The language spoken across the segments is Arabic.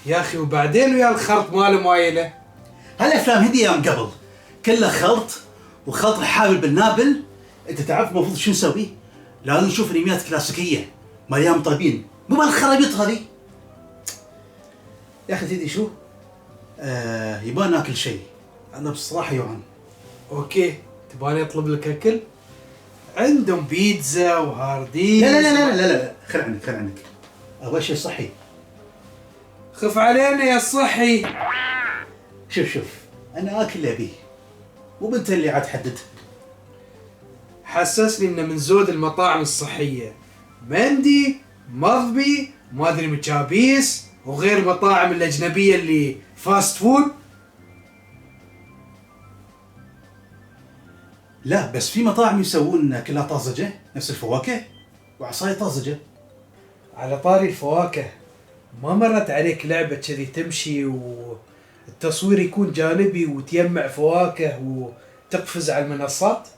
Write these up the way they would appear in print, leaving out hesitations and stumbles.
يا أخي وبعدين ويا الخرط ماله مايله. هالافلام هدي ايام قبل كلها خلط وخلط الحابل بالنابل. انت تعرف المفروض شو نسوي؟ لازم نشوف انميات كلاسيكيه مليان طيبين، مو بالخرابيط هذه. يا اخي تدري شو؟ يبغى ناكل شيء، انا بصراحه جوعان. أوكي، تبغاني أطلب لك أكل؟ عندهم بيتزا وهارديز. لا لا لا لا لا لا، خل عنك ابغى شيء صحي. خف علينا يا الصحي. شوف انا اكل اللي ابيه، مو بنت اللي عاد تحدد. حسسني إنه من زود المطاعم الصحية، مندي، مضبي، ما أدري متشابيس، وغير المطاعم الأجنبية اللي فاست فود. لا بس في مطاعم يسوون كلها طازجه نفس الفواكه وعصاية طازجه. على طاري الفواكه، ما مرت عليك لعبة كذي تمشي والتصوير يكون جانبي وتجمع فواكه وتقفز على المنصات؟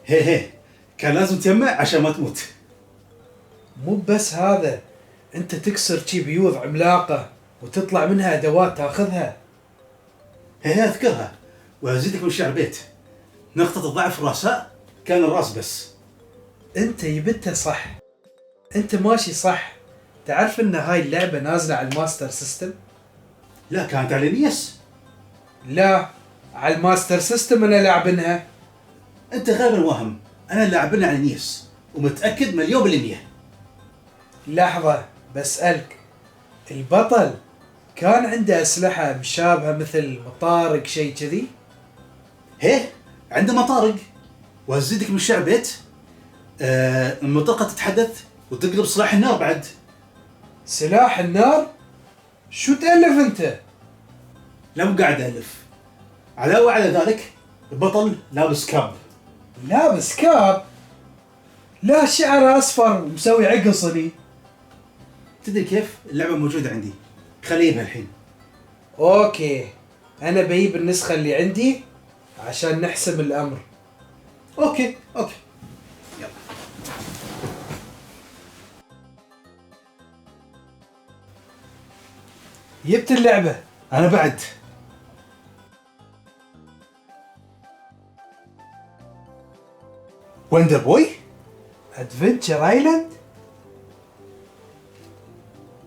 هي كان لازم تجمع عشان ما تموت. مو بس هذا، انت تكسر شي بيوض عملاقة وتطلع منها ادوات تاخذها. هي اذكرها وازيدك من شعر بيت. نقطة الضعف الرأساء كان الراس بس. انت يبتها صح، انت ماشي صح. تعرف ان هاي اللعبة نازلة على الماستر سيستم؟ لا كانت على نيس. لا، على الماستر سيستم انا لاعبنها. انت غالبا واهم، انا لاعبنا على نيس ومتأكد 1,000,000%. لحظة بسألك، البطل كان عنده أسلحة مشابهة مثل مطارق شيء كذي؟ هي عنده مطارق وازيدك من شعر بيت. المنطقة تتحدث وتقلب سلاح النار بعد. سلاح النار؟ شو تألف انت؟ لا مو قاعد ألف. علاوة على ذلك البطل لابس كاب. لابس كاب؟ لا، شعره أصفر ومسوي عقصني. تدري كيف؟ اللعبة موجودة عندي، خليه يجيبها الحين. أوكي، أنا بجيب النسخة اللي عندي عشان نحسم الأمر. اوكي يلا. جبت اللعبة. انا بعد. وندر بوي؟ ادفنتشر ايلاند؟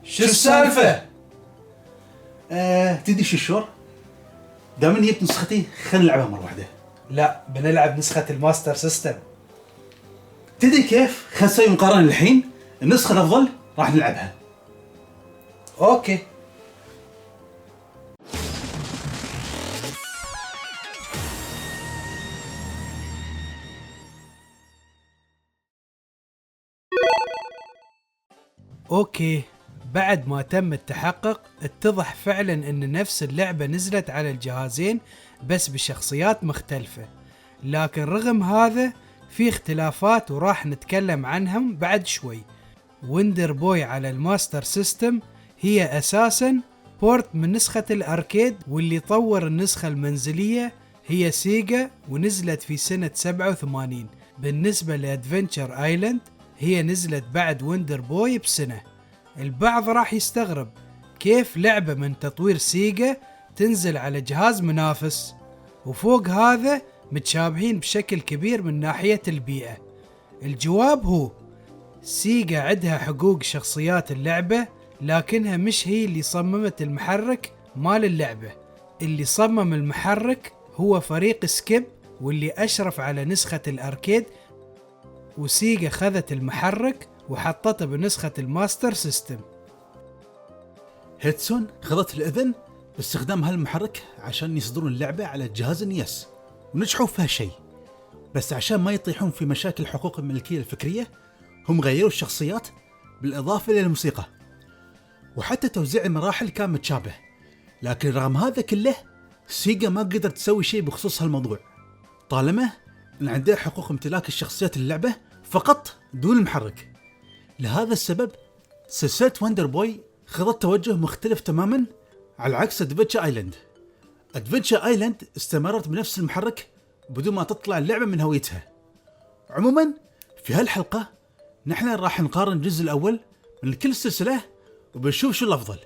شو السالفة؟ تدري شو الشور؟ دام اني جبت نسختي خلينا نلعبها مرة واحدة. لا، بنلعب نسخة الماستر سيستم. تدري كيف؟ خلينا نسوي مقارنة الحين، النسخة الأفضل راح نلعبها. اوكي. اوكي، بعد ما تم التحقق اتضح فعلا ان نفس اللعبة نزلت على الجهازين بس بشخصيات مختلفة، لكن رغم هذا في اختلافات وراح نتكلم عنهم بعد شوي. وندر بوي على الماستر سيستم هي اساسا بورت من نسخة الاركيد، واللي طور النسخة المنزلية هي سيجا ونزلت في سنة 87. بالنسبة لأدفنتشر ايلاند هي نزلت بعد وندر بوي بسنة. البعض راح يستغرب كيف لعبة من تطوير سيجا تنزل على جهاز منافس، وفوق هذا متشابهين بشكل كبير من ناحية البيئة. الجواب هو سيجا عندها حقوق شخصيات اللعبة، لكنها مش هي اللي صممت المحرك مال اللعبة. اللي صمم المحرك هو فريق سكيب، واللي أشرف على نسخة الأركيد، وسيجا خذت المحرك وحطته بنسخة الماستر سيستم. هيدسون خذت الإذن باستخدام هالمحرك عشان يصدرون اللعبة على جهاز النيس، ونجحوا في هالشيء. بس عشان ما يطيحون في مشاكل حقوق الملكية الفكرية، هم غيروا الشخصيات بالإضافة للموسيقى، وحتى توزيع المراحل كان متشابه. لكن رغم هذا كله سيجا ما قدرت تسوي شيء بخصوص هالموضوع، طالما ان عندها حقوق امتلاك الشخصيات اللعبة فقط دون المحرك. لهذا السبب سلسلة وندر بوي خذت توجه مختلف تماما، على عكس ادفنتشر ايلاند. ادفنتشر ايلاند استمرت بنفس المحرك بدون ما تطلع اللعبة من هويتها. عموما في هالحلقة نحن راح نقارن الجزء الأول من كل السلسلة وبنشوف شو الأفضل.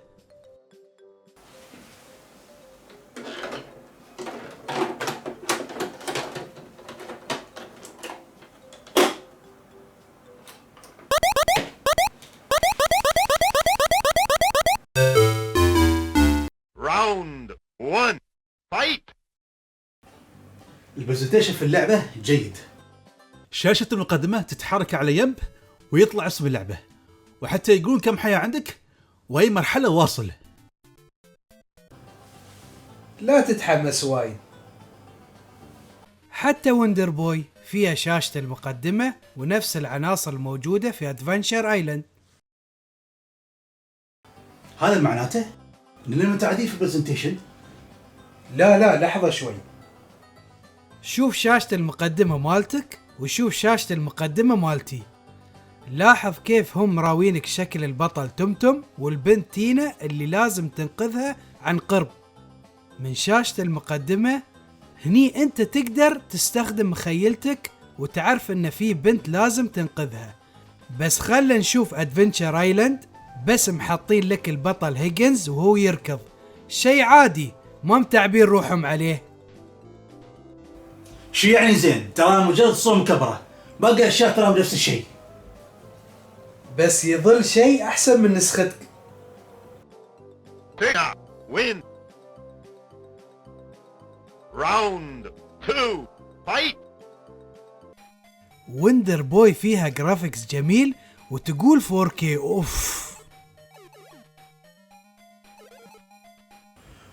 البرزنتيشن في اللعبة جيد. شاشة المقدمة تتحرك على ينب ويطلع اسم اللعبة، وحتى يقول كم حياة عندك وأي مرحلة واصل. لا تتحمس وايد. حتى وندر بوي فيها شاشة المقدمة ونفس العناصر الموجودة في ادفنشر ايلاند. هذا معناته إننا متعدين في البرزنتيشن. لا لحظة شوي. شوف شاشة المقدمة مالتك وشوف شاشة المقدمة مالتي. لاحظ كيف هم مراوينك شكل البطل تمتم والبنت تينا اللي لازم تنقذها عن قرب. من شاشة المقدمة هني انت تقدر تستخدم مخيلتك وتعرف ان في بنت لازم تنقذها. بس خلنا نشوف ادفنتشر ايلاند، بس محطين لك البطل هيجنز وهو يركض، شيء عادي ما متعبين روحهم عليه. شو يعني زين؟ ترى مجرد صور مكبرة، باقي أشياء ترى نفس الشيء. بس يظل شيء احسن من نسختك. Pick win. Round 2 fight. وندر بوي فيها جرافيكس جميل وتقول 4K. اوف.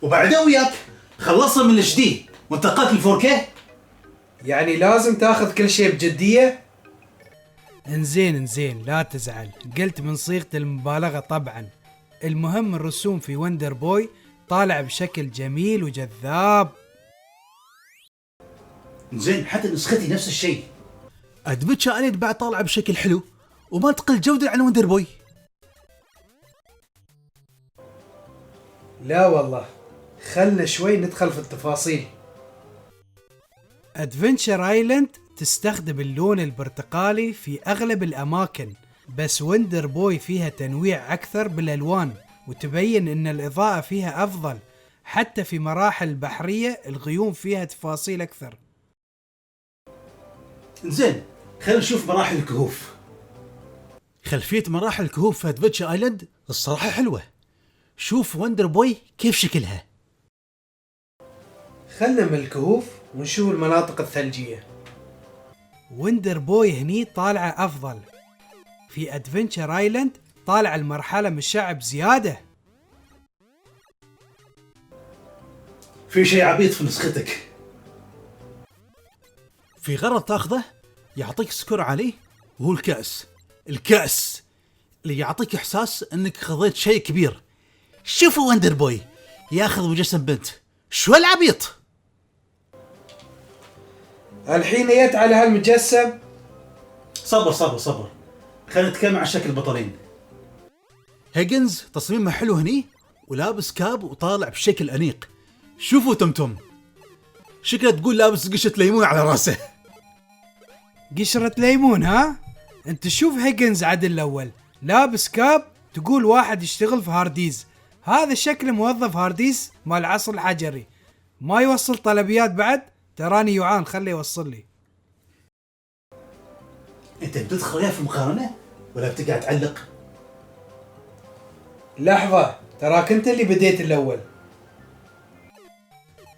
وبعدين وياك خلصنا من الاتش دي وانتقلت ل 4K. يعني لازم تاخذ كل شيء بجدية؟ انزين لا تزعل، قلت من صيغة المبالغة طبعا. المهم الرسوم في وندر بوي طالع بشكل جميل وجذاب. زين حتى نسختي نفس الشيء. ادفنتشر ايلاند بعد طالعه بشكل حلو وما تقل جودة عن وندر بوي. لا والله، خلنا شوي ندخل في التفاصيل. ادفنتشر ايلاند تستخدم اللون البرتقالي في اغلب الاماكن، بس وندر بوي فيها تنويع اكثر بالالوان وتبين ان الاضاءة فيها افضل. حتى في مراحل البحرية الغيوم فيها تفاصيل اكثر. زين خلينا نشوف مراحل الكهوف. خلفية مراحل الكهوف في ادفنتشر ايلاند الصراحة حلوة. شوف وندر بوي كيف شكلها. خلنا من الكهوف ونشوف المناطق الثلجية. وندر بوي هني طالعة أفضل. في ادفنتشر ايلاند طالع المرحلة مشعب زيادة. في شيء عبيط في نسختك. في غرض تاخذه يعطيك سكور عليه وهو الكأس اللي يعطيك إحساس أنك خذيت شيء كبير. شوفوا وندر بوي ياخذ مجسم بنت، شو العبيط؟ الحين جيت على هالمجسم. صبر خلينا نتكلم عن شكل البطلين. هيجنز تصميمه حلو هني ولابس كاب وطالع بشكل أنيق. شوفوا تمتم شكله تقول لابس قشة ليمون على راسه. قشرة ليمون ها؟ انت شوف هيجنز عدل الأول لابس كاب، تقول واحد يشتغل في هارديز. هذا شكل موظف هارديز مال العصر الحجري، ما يوصل طلبيات بعد. تراني يوعان، خليه يوصل لي. انت بتدخل وياه في مقارنة ولا بتقعد تعلق؟ لحظة، تراك انت اللي بديت الأول.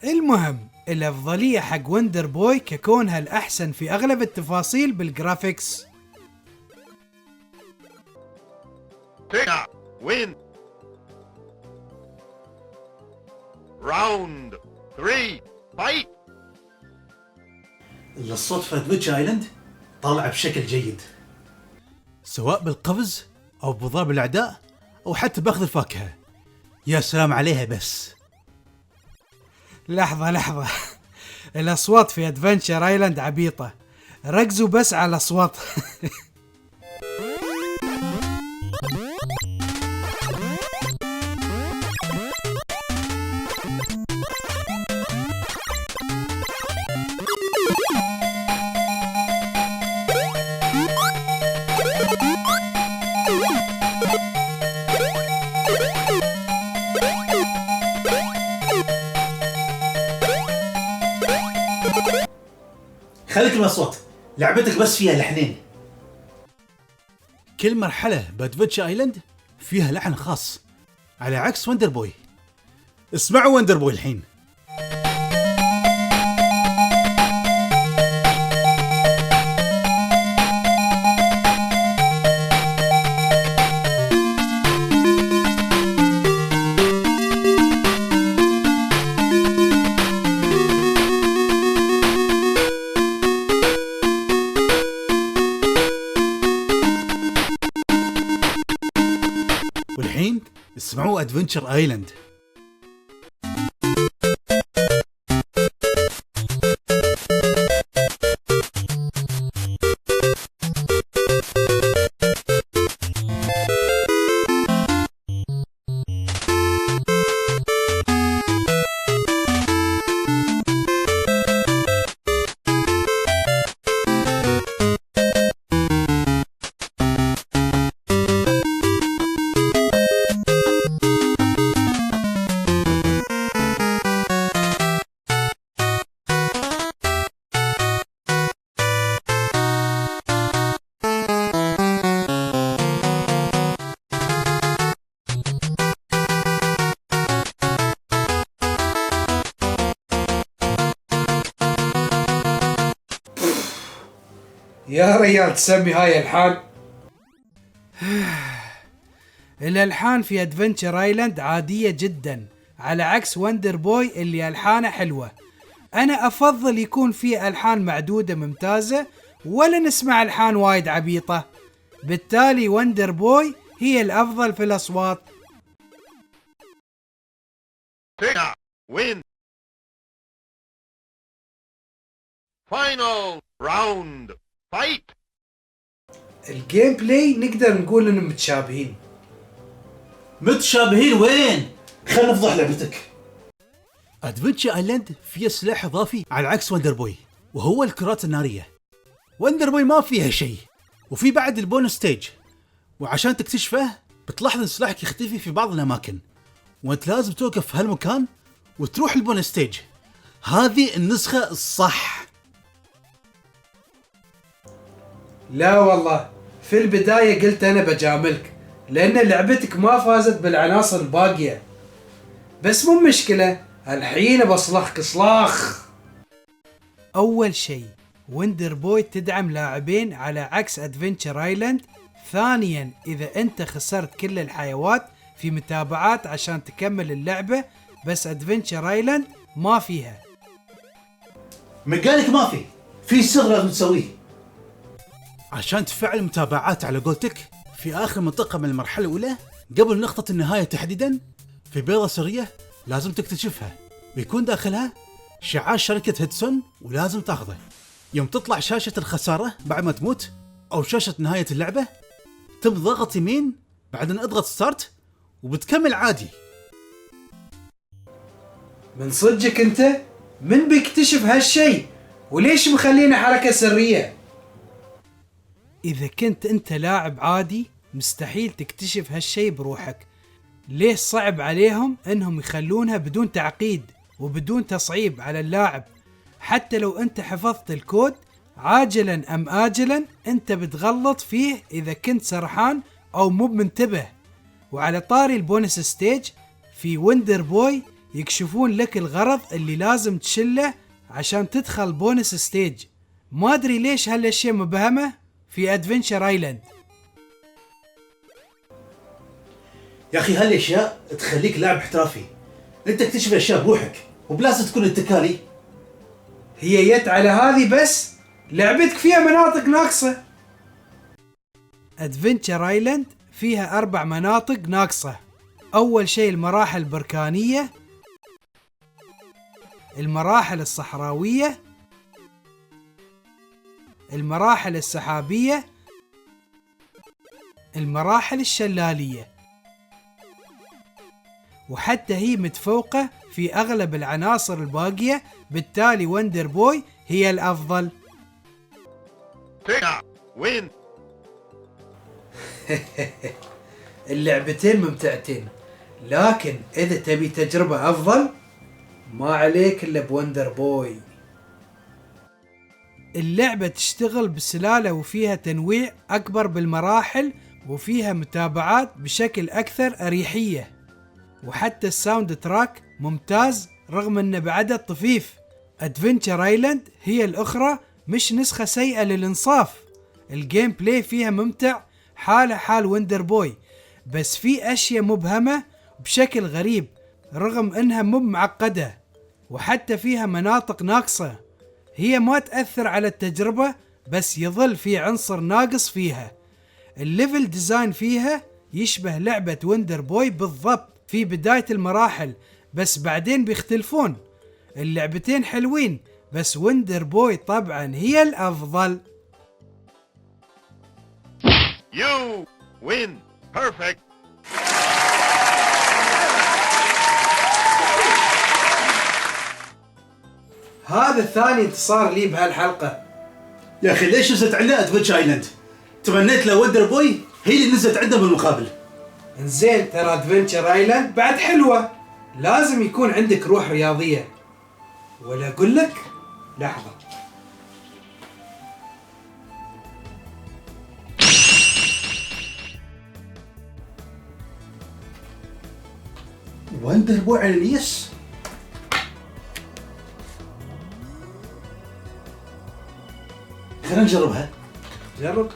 المهم الأفضلية حق وندر بوي ككونها الأحسن في أغلب التفاصيل بالجرافيكس. Pick win. Round 3 fight. الصوت في ادفنتشر ايلاند طالع بشكل جيد، سواء بالقفز او بضرب الاعداء او حتى باخذ الفاكهة. يا سلام عليها. بس لحظة الأصوات في ادفنتشر ايلاند عبيطة، ركزوا بس على الأصوات. خليك من الأصوات، لعبتك بس فيها لحنين. كل مرحلة بادفنتشر ايلاند فيها لحن خاص على عكس وندر بوي. اسمعوا وندر بوي الحين. والحين اسمعوا ادفنتشر ايلاند. يا ريال تسمي هاي الحان؟ الالحان في ادفنتشر ايلاند عادية جدا، على عكس وندر بوي اللي الحانه حلوة. انا افضل يكون في الحان معدودة ممتازة ولا نسمع الحان وايد عبيطة. بالتالي وندر بوي هي الافضل في الاصوات. Tigger, win. Final round. Fight. الجيم بلاي نقدر نقول انهم متشابهين. متشابهين وين؟ خلنا نفضح لعبتك. ادفنتشر ايلاند فيها سلاح اضافي على عكس وندر بوي، وهو الكرات النارية. وندر بوي ما فيها شيء، وفي بعد البونus ستيج، وعشان تكتشفه بتلاحظ ان سلاحك يختفي في بعض الاماكن، وانت لازم توقف في هالمكان وتروح البونus ستيج. هذه النسخة الصح. لا والله، في البداية قلت أنا بجاملك لأن لعبتك ما فازت بالعناصر الباقية، بس مو مشكلة، الحين بصلخك صلاخ. أول شيء وندر بوي تدعم لاعبين على عكس ادفنتشر ايلاند. ثانيا إذا أنت خسرت كل الحيوات في متابعات عشان تكمل اللعبة، بس ادفنتشر ايلاند ما فيها. ميكانيك ما في سر لازم تسويه عشان تفعل متابعات على قولتك. في آخر منطقة من المرحلة الأولى قبل نقطة النهاية تحديدا، في بيضة سرية لازم تكتشفها، ويكون داخلها شعار شركة هيدسون ولازم تاخذه. يوم تطلع شاشة الخسارة بعد ما تموت أو شاشة نهاية اللعبة، تم ضغط يمين بعدين اضغط ستارت وبتكمل عادي. من صدقك أنت؟ من بيكتشف هالشي؟ وليش مخلينا حركة سرية؟ إذا كنت أنت لاعب عادي مستحيل تكتشف هالشي بروحك. ليش صعب عليهم أنهم يخلونها بدون تعقيد وبدون تصعيب على اللاعب؟ حتى لو أنت حفظت الكود عاجلا أم آجلا أنت بتغلط فيه إذا كنت سرحان أو مو منتبه. وعلى طاري البونس ستيج في وندر بوي يكشفون لك الغرض اللي لازم تشله عشان تدخل بونس ستيج. ما أدري ليش هالأشياء مبهمة في ادفنتشر ايلاند. يا أخي هالأشياء تخليك لاعب احترافي، أنت تكتشف أشياء بروحك وبلازم تكون اتكالي. هي يت على هذه بس؟ لعبتك فيها مناطق ناقصة. ادفنتشر ايلاند فيها 4 مناطق ناقصة. أول شيء المراحل البركانية، المراحل الصحراوية، المراحل السحابية، المراحل الشلالية، وحتى هي متفوقة في أغلب العناصر الباقية. بالتالي وندر بوي هي الأفضل. Tigger, win. اللعبتين ممتعتين، لكن إذا تبي تجربة أفضل ما عليك إلا بوندر بوي. اللعبة تشتغل بسلالة وفيها تنويع أكبر بالمراحل وفيها متابعات بشكل أكثر أريحية، وحتى الساوند تراك ممتاز رغم أنه بعدد طفيف. ادفنتشر ايلاند هي الأخرى مش نسخة سيئة للإنصاف. الجيم بلاي فيها ممتع حالة حال وندر بوي، بس في أشياء مبهمة بشكل غريب رغم أنها مو معقدة، وحتى فيها مناطق ناقصة. هي ما تأثر على التجربة بس يظل في عنصر ناقص فيها. الليفل ديزاين فيها يشبه لعبة وندر بوي بالضبط في بداية المراحل، بس بعدين بيختلفون. اللعبتين حلوين، بس وندر بوي طبعا هي الأفضل. You win. Perfect. هذا ثاني انتصار لي بهالحلقة. يا اخي ليش نزلت عندنا ادفنتشر ايلاند؟ تمنيت لو وندر بوي هي اللي نزلت عندنا بالمقابل. انزين ترى ادفنتشر ايلاند بعد حلوة، لازم يكون عندك روح رياضية. ولا اقول لك لحظة، وندر بوي على اليس؟ خلينا نجربها. جرب.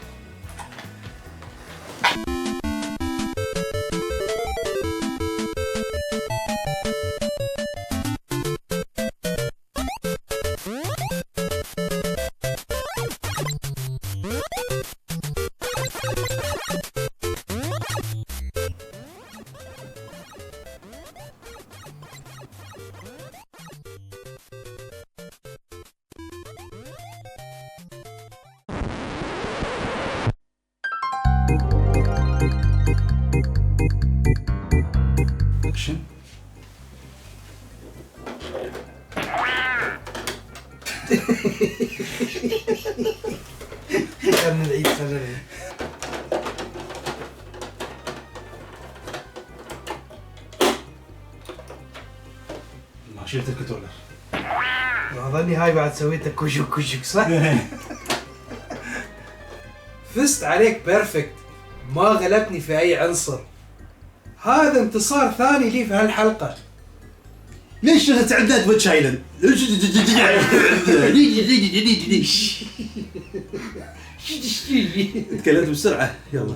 اكشن. خلنا نعيد خلنا نعيد. ما شلت الكنترولر. اظني هاي بعد سويتها كوشك كوشك صح؟ فزت عليك بيرفكت، ما غلبتني في اي عنصر. هذا انتصار ثاني لي في هالحلقة. ليش نزلت عندنا ادفنتشر ايلاند؟ تكلمت بسرعة. يلا